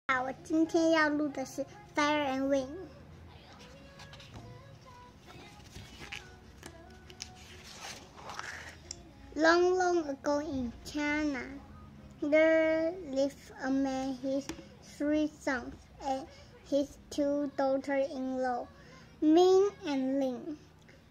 好，我今天要录的是 Fire and Wind。Long, long ago in China, there lived a man, his 3 sons, and his 2 daughters-in-law, Ming and Ling.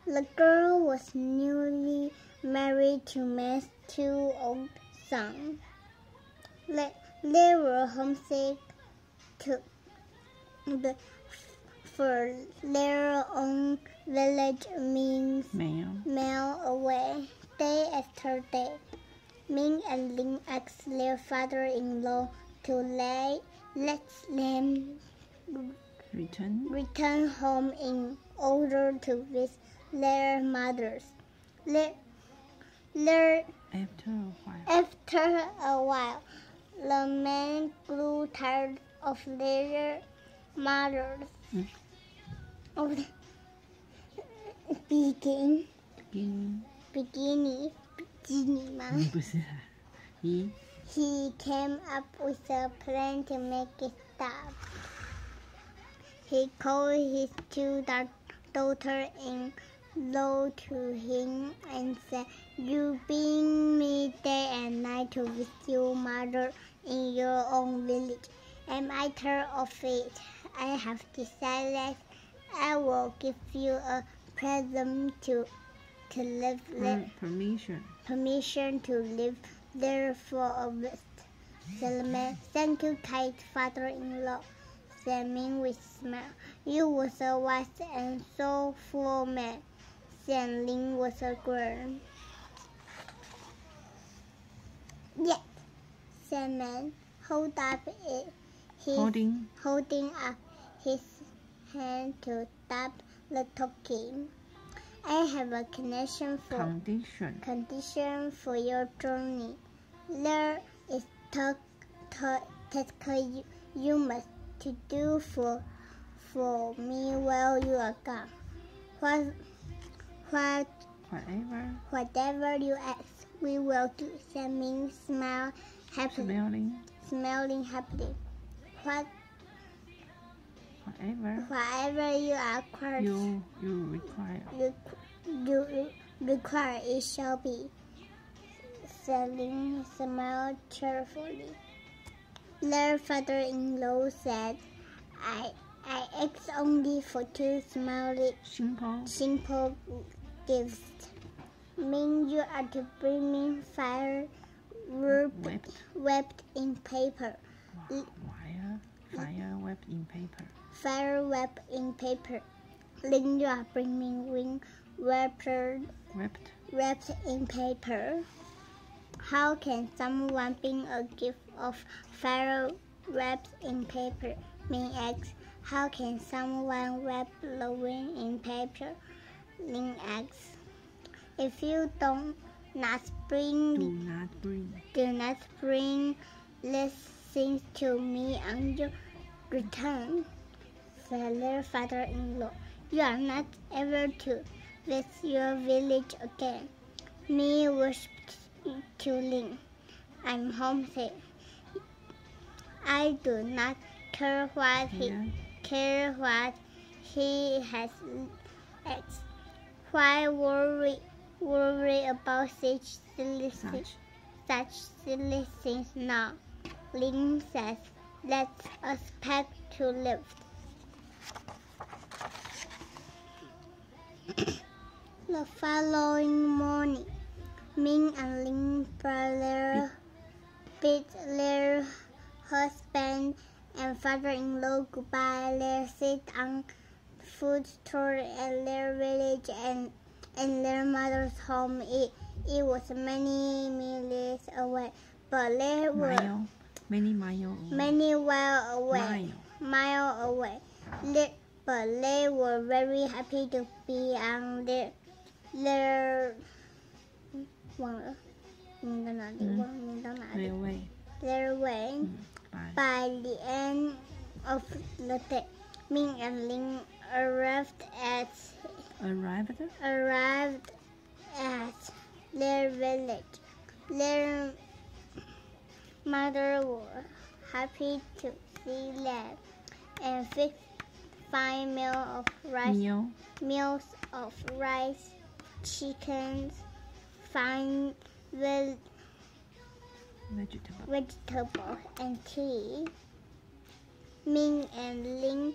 The girl was newly married to man's 2 old sons. They were homesick for their own village means mile away. Day after day, Ming and Ling asked their father-in-law to let them return home in order to visit their mothers. After a while, the men grew tired of their mothers. He came up with a plan to make it stop. He called his 2 daughters-in-law to him and said, "You bring me day and night to visit your mother in your own village. Am I tired of it? I have decided I will give you a present to live there. Permission to live there for a visit." Said the man. "Thank you, kind father-in-law," said Ming with a smile. "You was a wise and thoughtful man," said Ling with a grin. "Yet," said man, holding up his hand to stop the talking, "I have a condition for your journey. There is task you must to do for me while you are gone. Whatever you ask, we will do," said Ming, smiling happily. Whatever you require, it shall be," said Ling, smiled cheerfully. Their father-in-law said, I ask only for 2 simple gifts. Ming, you are to bring me fire wrapped in paper. Fire wrapped in paper. Ling, you are bringing wind wrapped in paper. How can someone bring a gift of fire wrapped in paper? Ming asked. How can someone wrap the wind in paper? Ling asked. If you do not bring these things to me on your return, said their father-in-law, you are not ever to visit your village again. Me whispered to Ling, I'm homesick. I do not care what he has asked. Why worry about such silly things now? Ling says, let us pack to live. The following morning, Ming and Ling bid their husband and father-in-law goodbye. They set on foot toward their village and their mother's home. It was many miles away, but they were mile away. But they were very happy to be on their way. By the end of the day, Ming and Ling arrived at their village. Their mother happy to see them, and fix 5 meals of rice, chickens, 5 vegetables, and tea. Ming and Ling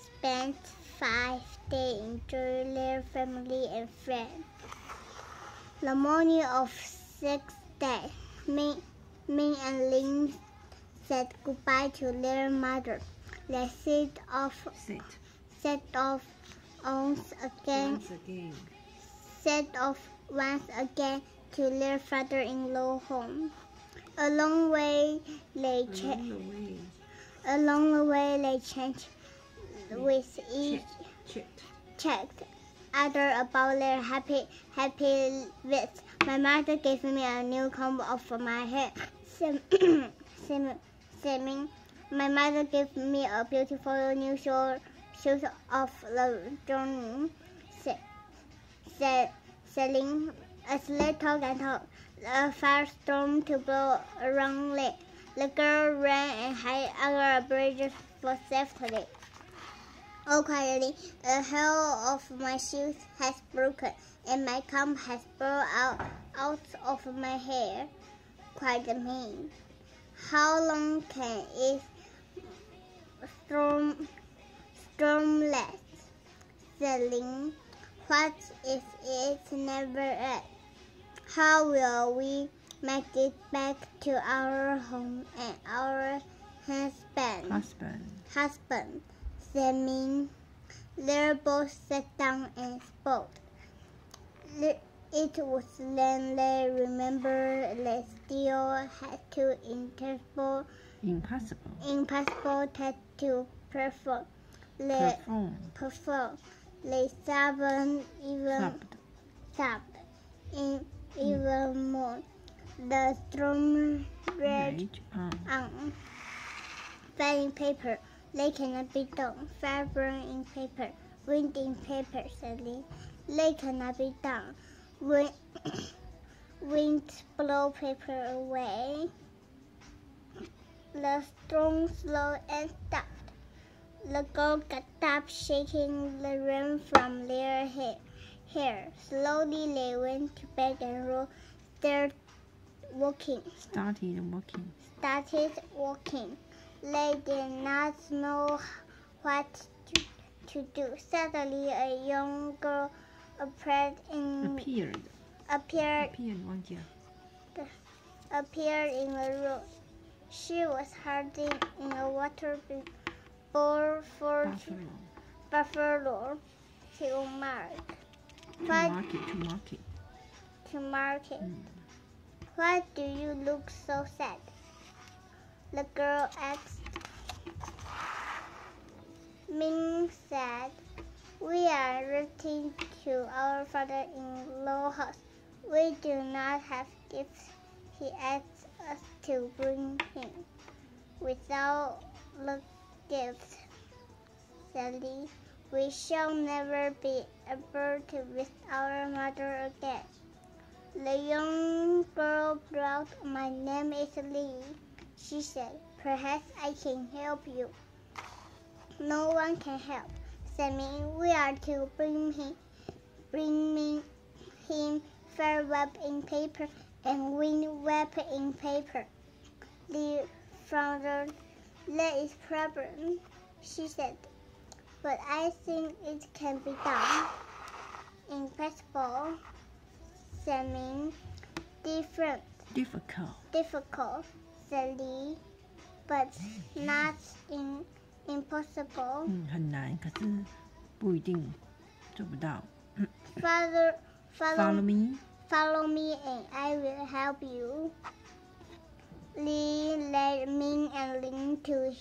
spent 5 days enjoying their family and friends. The morning of 6th day, Ming and Ling said goodbye to their mother. They set off once again to their father-in-law home. Along the way, they changed with each other about their happy lives. My mother gave me a new comb for my hair. My mother gave me a beautiful new shoes of the journey. Selling as they talked and talked, a firestorm to blow around it. The girl ran and hid under a bridge for safety. Oh, quietly, a hair of my shoes has broken, and my comb has blown out of my hair. Cried me. How long can it storm last? Said Ling. What if it never ends? How will we make it back to our home and our husband? Said Ming. They both sat down and spoke. It was then they remembered they still had 2 impossible tasks to perform. They sobbed even more. The storm raged on. Flying paper, they cannot be done. Fire burn in paper, wind in paper, sadly. They cannot be done. Wind blow paper away. The storm slowed and stopped. The girl got up, shaking the rain from their hair. Slowly they went to bed and started walking. They did not know what to do. Suddenly, a young girl appeared in the room. She was hiding in a water bowl for buffalo to market. Why do you look so sad? The girl asked. Ming said, we are returning to our father-in-law's house. We do not have gifts. He asked us to bring him. Without the gifts, Sally, we shall never be able to visit our mother again. The young girl brought, my name is Lee, she said. Perhaps I can help you. No one can help, said Ming. We are to bring him fair web in paper and wind web in paper. Lee frowned. That is problem, she said. But I think it can be done. Impossible, said Ming. Difficult, said Lee. But not impossible. 很难，可是不一定做不到。Follow me. Follow me and I will help you. Lee led Ming and Ling to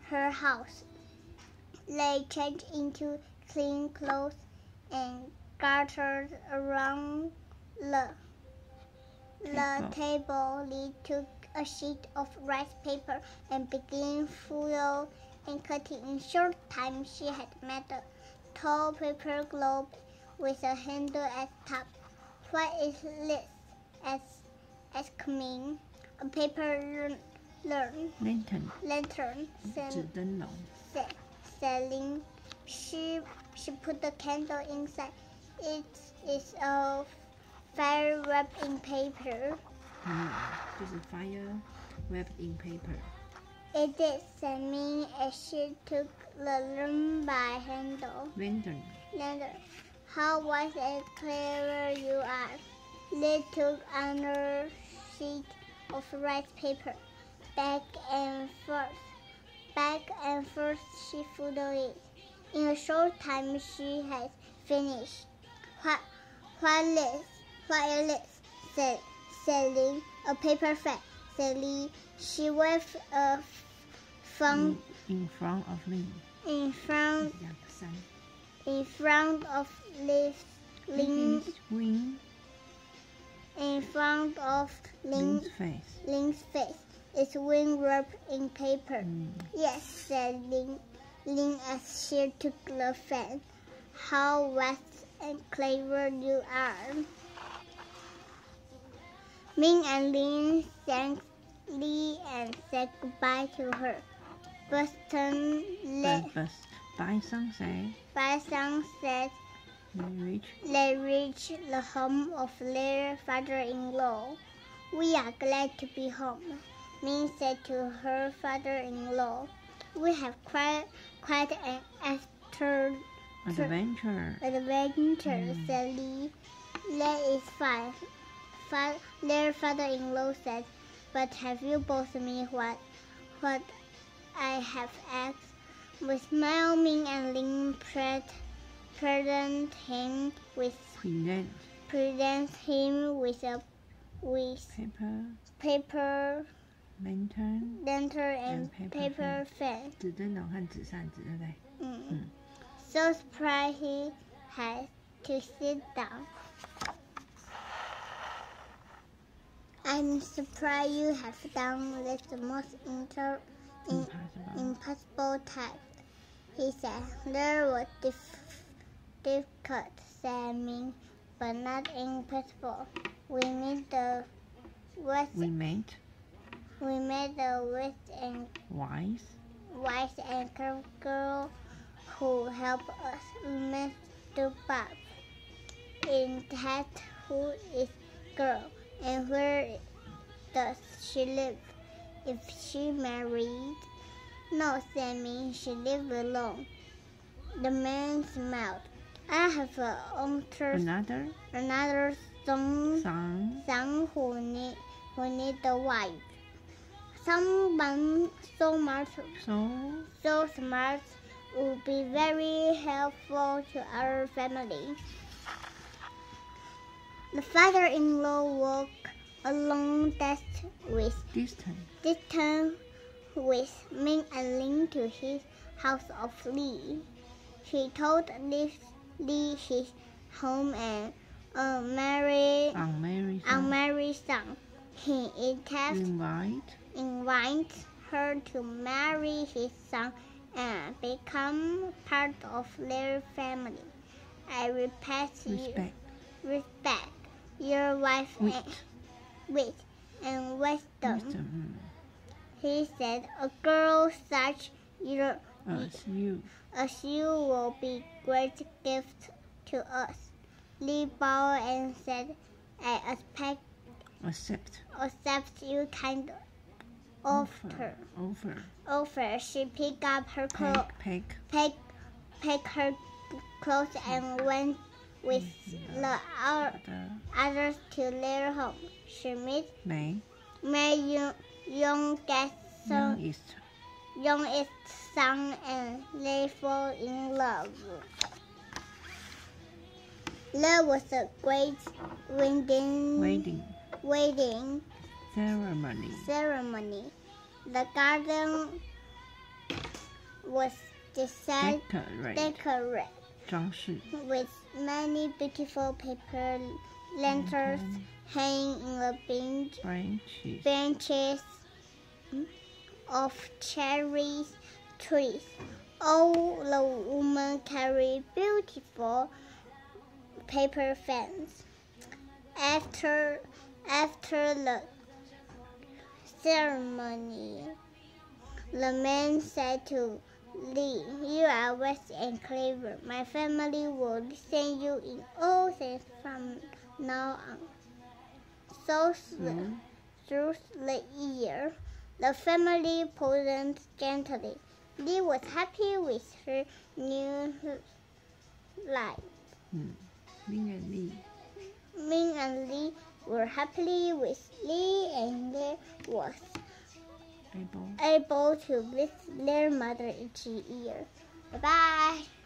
her house. They changed into clean clothes and gathered around the table. Lee took a sheet of rice paper and began folding and cutting. In short time, she had made a tall paper globe with a handle at top. What is this? Asked Ming. A paper lantern 指灯笼。Selling. She put the candle inside. It is a fire wrapped in paper. 就是 fire wrapped in paper. It did, said me as she took the lamp by handle. Lantern. How wise and clever you are. They took another sheet of rice paper. Back and forth she folded it. In a short time she had finished. What said Sally, a paper fan. Sally, she waved in front of Lynn. In front of Lynn's face. Its wing wrapped in paper. Yes, said Lynn as she took the fan. How vast and clever you are. Ming and Lynn thanked Lee and said goodbye to her. By sunset, they reached the home of their father-in-law. We are glad to be home, Ming said to her father-in-law. We have quite an adventure, said Lee. That is fine, their father-in-law said. But have you both me what I have asked? With smile, Ming and Lin present him with paper lantern and paper fan. 纸灯笼和纸扇子，对不对？So surprised he had to sit down. I'm surprised you have done this most impossible task, he said. There was difficult, said Ming, but not impossible. We made the wise and careful girl who helped us. We met the Bob. In that, who is girl? And where does she live? If she married? No, said Ming, she lives alone. The man smiled. I have another son who need a wife. Someone so smart would be very helpful to our family. The father-in-law walked along distant with Ming and Lin to his house of Lee. He told Lee his home and unmarried son. He invited her to marry his son and become part of their family. I respect your wife's wit and wisdom. He said, a girl such as you will be great gift to us. Lee bowed and said, I accept your kind offer. She picked up her her clothes and went with the others to their home. She met youngest son and they fall in love. There was a great wedding ceremony. The garden was decorated with many beautiful paper lanterns hanging in the branches of cherry trees. All the women carried beautiful paper fans. After the ceremony. The man said to Lee, "You are wise and clever. My family will listen to you in all things from now on." So through the year, the family posed gently. Lee was happy with her new life. Ming and Lee were happy with Lee, and Lee was able to visit their mother each year. Bye-bye.